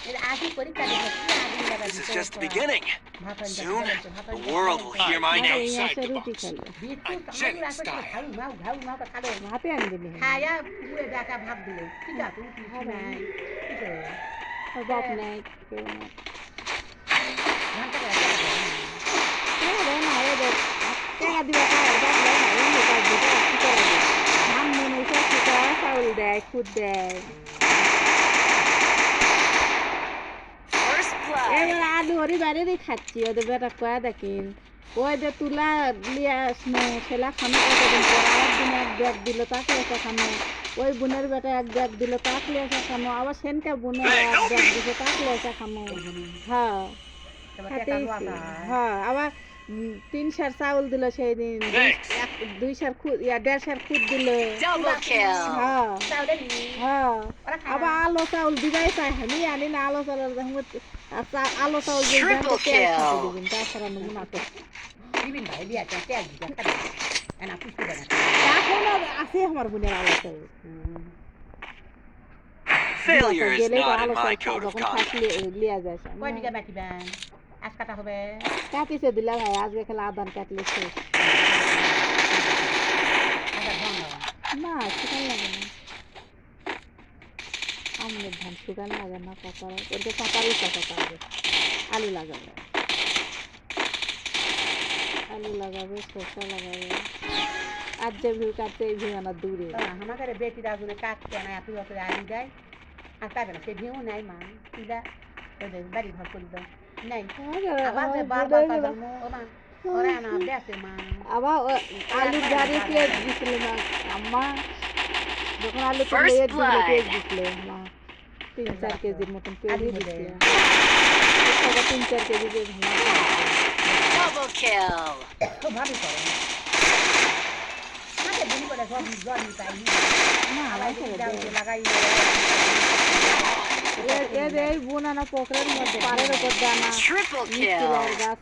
This is just the beginning. Soon, the world will hear my name. Outside the box. Angelic style. ভাতে আনি দিলি বাপ নাই কেউ নাই টাকা দিবা ধান মনে চাউল দেয় খুদ দেয় এবার আলু হরি বাইরেই খাচ্ছি ওদের বেটা কয়া দেখিন ওই যে তুলা লিয়া ছেলা খানো কতদিন পর আবার দিন এক ব্যাগ দিল তাকে এসে খানো ওই বোনের বেটা এক ব্যাগ দিল তাকলে এসে খানো আবার সেনকা বোনে এক ব্যাগ দিছে তাকলে এসে খানো হ্যাঁ হ্যাঁ আবার 3 সার চাউল দিল সেই দিন 2 সার খুদ 1.5 সার খুদ দিল হ্যাঁ হ্যাঁ আবার আলো চাউল দিবাই চাই আমি আনি না আলো চাউল আলো চাউল দিবেন তাছাড়া নমুনা তো আছে আমার বোনের আলো চাউল Failure is not in my code of conduct. কাটিছে দিলা ভাই আজকে খেলা আদান কাটলে শেষ না শুকান লাগে না আমনের ধান শুকান লাগে না পাতার ওদের পাতারই পাতা হবে আলু লাগাবে শসা লাগাবে আর যে ভিউ কাটতে এই ভিউ আনা দূরে আমাদের বেটি রাজুনে কাটতে না এত আলু দেয় আর তাই না সে ভিউ নাই মা তুইলা ওদের বাড়ি ঘর করে দাও নাই আবার আলুর গাড়ি প্লেট দিছিল না আম্মা যখন আলু প্লেট দিছিল মা 3-4 কেজির মতন পেঁয়াজ দিছিল 3-4 কেজি দিয়ে Double kill. ভাবি করে না দিন করে সব জল নিতাই না লাগাই এই বোনানা পকড়ের মধ্যে পারের উপর দানা Triple kill. গাছ